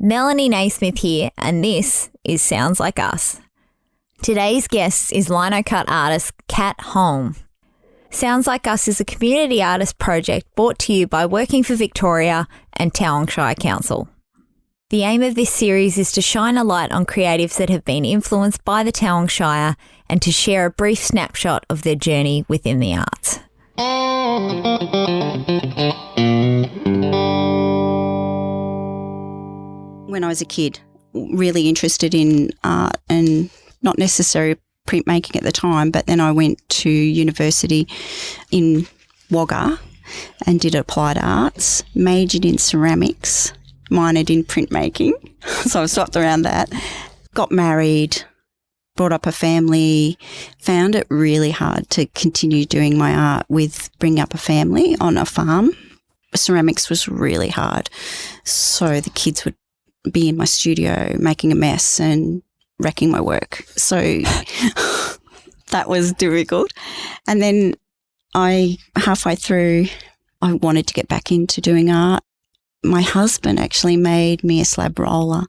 Melanie Naismith here, and this is Sounds Like Us. Today's guest is lino cut artist Kat Holme. Sounds Like Us is a community artist project brought to you by Working for Victoria and Tauranga Shire Council. The aim of this series is to shine a light on creatives that have been influenced by the Tauranga Shire and to share a brief snapshot of their journey within the arts. When I was a kid, really interested in art and not necessarily printmaking at the time, but then I went to university in Wagga and did applied arts, majored in ceramics, minored in printmaking, so I swapped around that. Got married, brought up a family, found it really hard to continue doing my art with bringing up a family on a farm. Ceramics was really hard, so the kids would be in my studio making a mess and wrecking my work. So that was difficult. And then halfway through, I wanted to get back into doing art. My husband actually made me a slab roller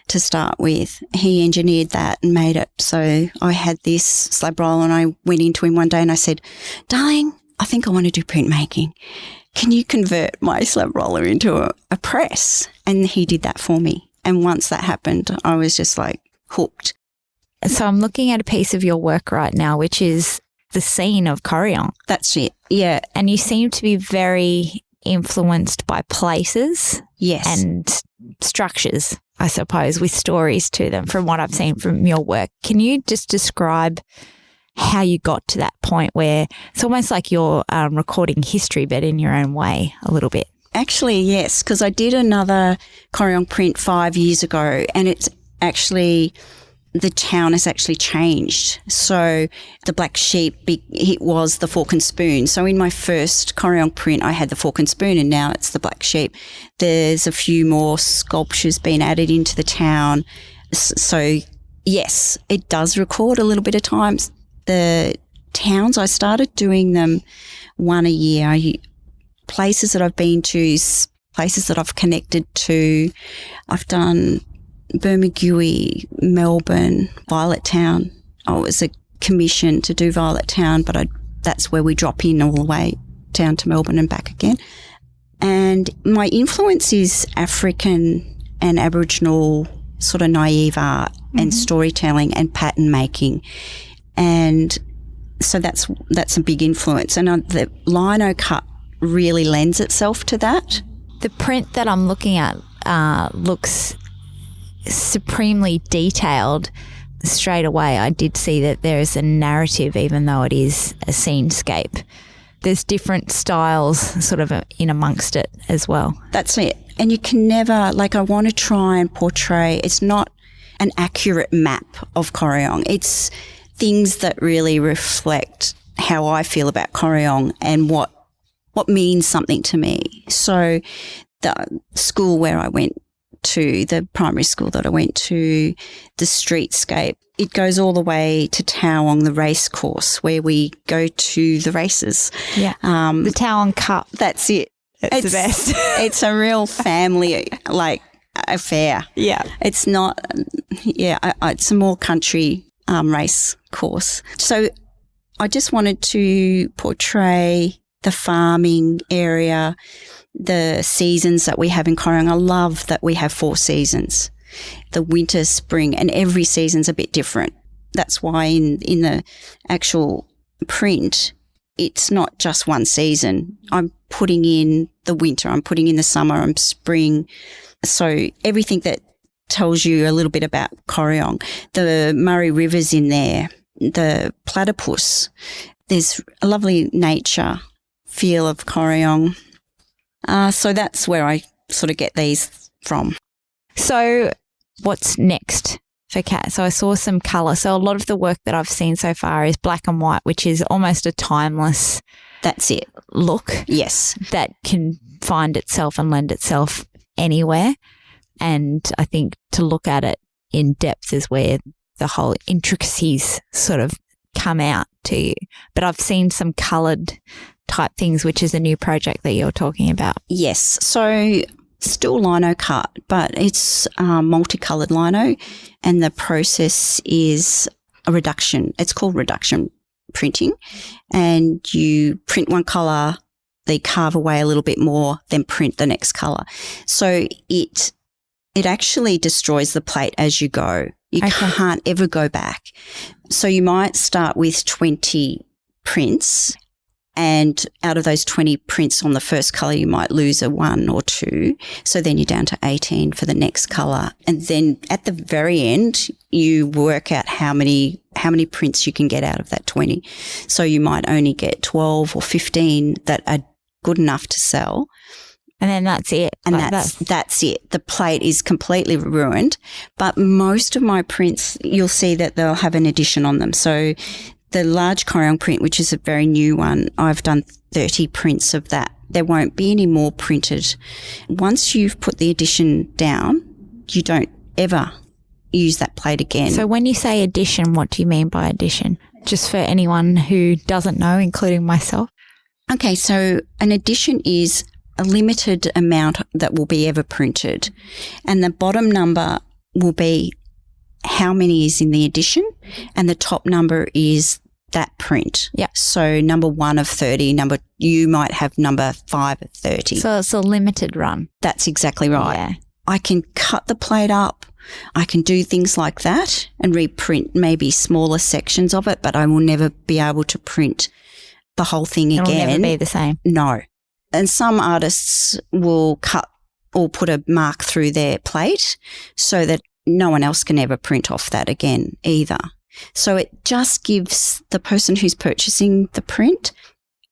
to start with. He engineered that and made it. So I had this slab roller and I went into him one day and I said, "Darling, I think I want to do printmaking. Can you convert my slab roller into a press?" And he did that for me. And once that happened, I was just like hooked. So I'm looking at a piece of your work right now, which is the scene of Corryong. That's it, yeah. And you seem to be very influenced by places, yes, and structures, I suppose, with stories to them from what I've seen from your work. Can you just describe how you got to that point where it's almost like you're recording history, but in your own way a little bit? Actually, yes, because I did another Corryong print 5 years ago and it's actually, the town has actually changed. So the black sheep, it was the fork and spoon. So in my first Corryong print, I had the fork and spoon and now it's the black sheep. There's a few more sculptures being added into the town. So yes, it does record a little bit of times. The towns, I started doing them one a year. Places that I've been to, places that I've connected to. I've done Bermagui, Melbourne, Violet Town. I was a commission to do Violet Town, but that's where we drop in all the way down to Melbourne and back again. And my influence is African and Aboriginal sort of naive art and storytelling and pattern making. And so that's a big influence. And the lino cut really lends itself to that. The print that I'm looking at looks supremely detailed. Straight away, I did see that there is a narrative, even though it is a scenescape. There's different styles sort of in amongst it as well. That's it. And you can never, I want to try and portray, it's not an accurate map of Corryong. It's things that really reflect how I feel about Corryong and what means something to me. So the school where I went to, the primary school that I went to, the streetscape, it goes all the way to Tauranga, the race course where we go to the races. Yeah, the Tauranga Cup. That's it. It's the best. It's a real family, affair. Yeah. It's not, it's a more country race course. So I just wanted to portray the farming area, the seasons that we have in Corryong. I love that we have 4 seasons, the winter, spring, and every season's a bit different. That's why in the actual print, it's not just one season. I'm putting in the winter, I'm putting in the summer and spring. So everything that tells you a little bit about Corryong. The Murray River's in there, the platypus. There's a lovely nature feel of Corryong. So that's where I sort of get these from. So what's next for Kat? So I saw some colour. So a lot of the work that I've seen so far is black and white, which is almost a timeless That's it. Look. Yes. That can find itself and lend itself anywhere. And I think to look at it in depth is where the whole intricacies sort of come out to you. But I've seen some coloured type things, which is a new project that you're talking about. Yes. So still lino cut, but it's multicoloured lino, and the process is a reduction. It's called reduction printing, and you print one colour, they carve away a little bit more, then print the next colour. So it actually destroys the plate as you go. You can't ever go back. So you might start with 20 prints, and out of those 20 prints on the first colour, you might lose a 1 or 2. So then you're down to 18 for the next colour. And then at the very end, you work out how many prints you can get out of that 20. So you might only get 12 or 15 that are good enough to sell. And then that's it. And that's it. The plate is completely ruined. But most of my prints, you'll see that they'll have an addition on them. So the large crayon print, which is a very new one, I've done 30 prints of that. There won't be any more printed. Once you've put the addition down, you don't ever use that plate again. So when you say addition, what do you mean by addition? Just for anyone who doesn't know, including myself. Okay, so an addition is a limited amount that will be ever printed, and the bottom number will be how many is in the addition, and the top number is that print. Yeah. So number 1 of 30, you might have number 5 of 30. So it's a limited run. That's exactly right. Yeah. I can cut the plate up. I can do things like that and reprint maybe smaller sections of it, but I will never be able to print the whole thing again. It'll never be the same. No. And some artists will cut or put a mark through their plate so that no one else can ever print off that again either. So it just gives the person who's purchasing the print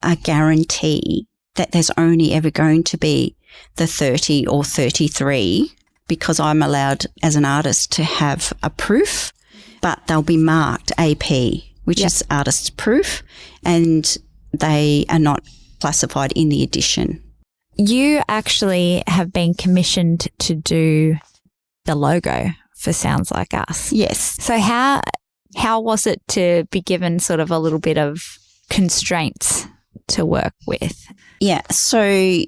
a guarantee that there's only ever going to be the 30 or 33, because I'm allowed as an artist to have a proof, but they'll be marked AP, which is artist's proof, and they are not classified in the edition. You actually have been commissioned to do the logo for Sounds Like Us. Yes. So how was it to be given sort of a little bit of constraints to work with? Yeah. So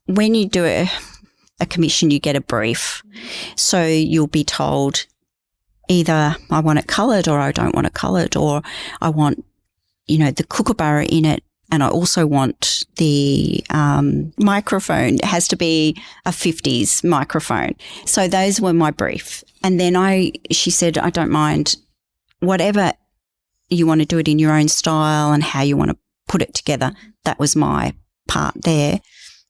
when you do a commission, you get a brief. So you'll be told either I want it coloured or I don't want it coloured, or I want, the kookaburra in it, and I also want the microphone. It has to be a 50s microphone. So those were my brief. And then she said, I don't mind whatever you want to do it in your own style and how you want to put it together. That was my part there.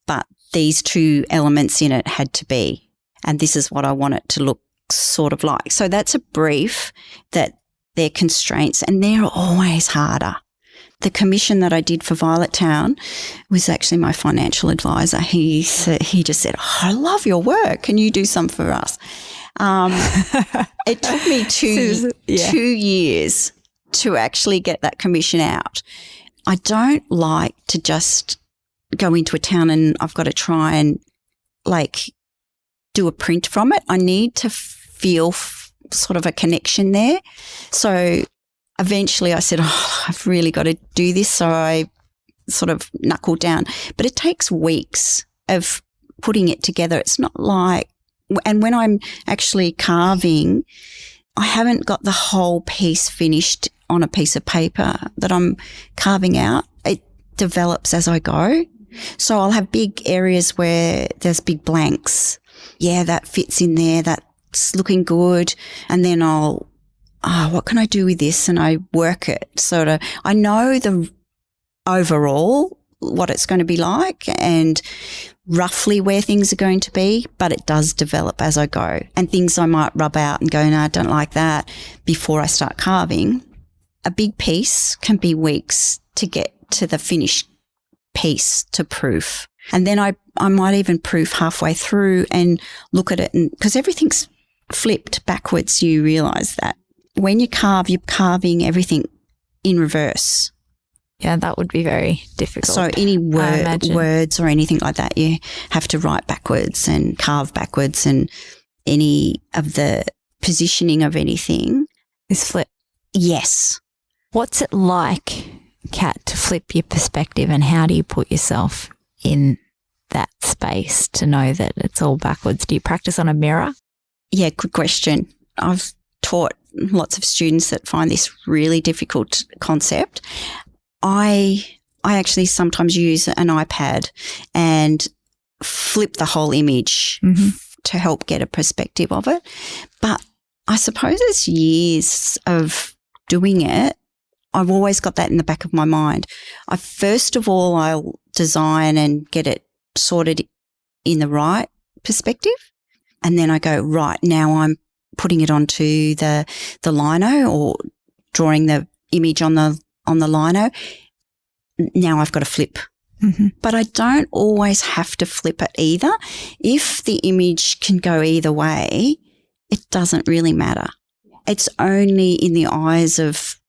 But these 2 elements in it had to be, and this is what I want it to look sort of like. So that's a brief that they're constraints, and they're always harder. The commission that I did for Violet Town was actually my financial advisor. He just said, oh, I love your work. Can you do some for us? It took me 2 years to actually get that commission out. I don't like to just go into a town and I've got to try and do a print from it. I need to feel sort of a connection there. So eventually I said, I've really got to do this. So I sort of knuckled down. But it takes weeks of putting it together. It's not like, and when I'm actually carving, I haven't got the whole piece finished on a piece of paper that I'm carving out. It develops as I go. So I'll have big areas where there's big blanks. Yeah, that fits in there. That's looking good. And then what can I do with this? And I work it sort of. I know the overall what it's going to be like and roughly where things are going to be, but it does develop as I go. And things I might rub out and go, no, I don't like that before I start carving. A big piece can be weeks to get to the finished piece to proof. And then I might even proof halfway through and look at it, and because everything's flipped backwards, you realise that. When you carve, you're carving everything in reverse. Yeah, that would be very difficult. So any words or anything like that, you have to write backwards and carve backwards, and any of the positioning of anything is flip. Yes. What's it like, Kat, to flip your perspective, and how do you put yourself in that space to know that it's all backwards? Do you practice on a mirror? Yeah, good question. I've taught lots of students that find this really difficult concept. I actually sometimes use an iPad and flip the whole image to help get a perspective of it. But I suppose it's years of doing it. I've always got that in the back of my mind. First of all, I'll design and get it sorted in the right perspective. And then I go, right, now I'm putting it onto the lino or drawing the image on the lino. Now I've got to flip. But I don't always have to flip it either. If the image can go either way, it doesn't really matter. It's only in the eyes of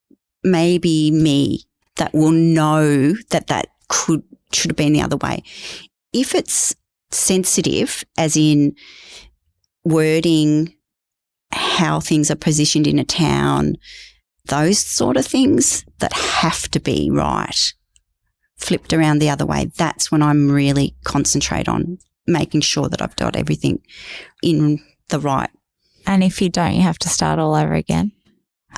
maybe me that will know that should have been the other way. If it's sensitive, as in wording, how things are positioned in a town, those sort of things that have to be right, flipped around the other way, that's when I'm really concentrate on making sure that I've got everything in the right. And if you don't, you have to start all over again?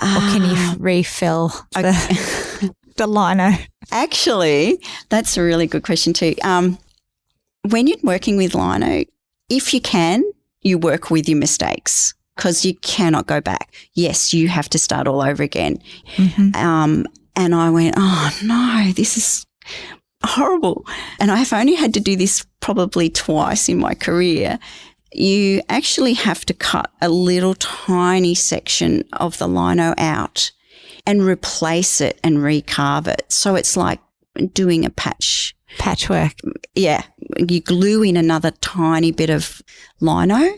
Or can you refill the lino? Actually, that's a really good question too. When you're working with lino, if you can, you work with your mistakes because you cannot go back. Yes, you have to start all over again. And I went, oh no, this is horrible. And I've only had to do this probably twice in my career. You actually have to cut a little tiny section of the lino out and replace it and recarve it. So it's like doing a patchwork. Yeah. You glue in another tiny bit of lino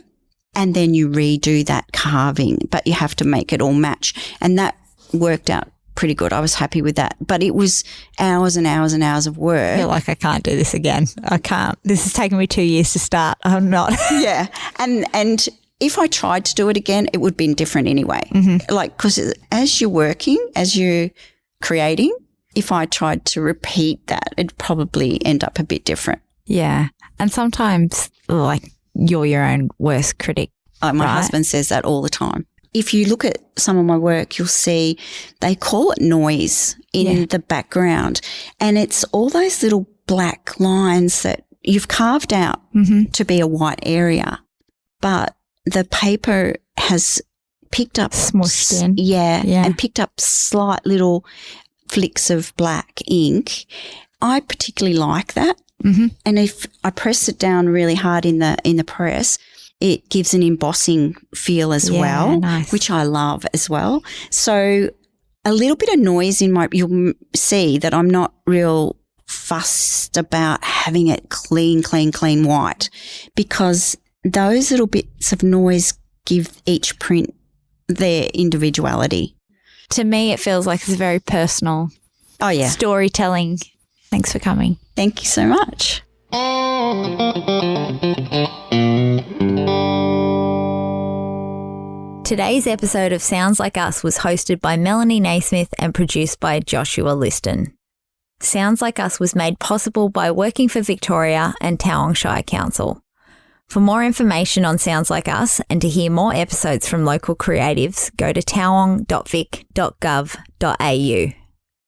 and then you redo that carving, but you have to make it all match. And that worked out pretty good. I was happy with that. But it was hours and hours and hours of work. I feel like I can't do this again. I can't. This has taken me 2 years to start. I'm not. Yeah. And if I tried to do it again, it would have been different anyway. Like, because as you're working, as you're creating, if I tried to repeat that, it'd probably end up a bit different. Yeah. And sometimes, like, you're your own worst critic. My husband says that all the time. If you look at some of my work, you'll see they call it noise in the background, and it's all those little black lines that you've carved out to be a white area, but the paper has picked up smushed in. And picked up slight little flicks of black ink. I particularly like that. And if I press it down really hard in the press, it gives an embossing feel as well, nice. Which I love as well. So a little bit of noise you'll see that I'm not real fussed about having it clean white, because those little bits of noise give each print their individuality. To me, it feels like it's very personal. Oh, yeah. Storytelling. Thanks for coming. Thank you so much. Today's episode of Sounds Like Us was hosted by Melanie Naismith and produced by Joshua Liston. Sounds Like Us was made possible by working for Victoria and Taowong Shire Council. For more information on Sounds Like Us and to hear more episodes from local creatives, go to taowong.vic.gov.au.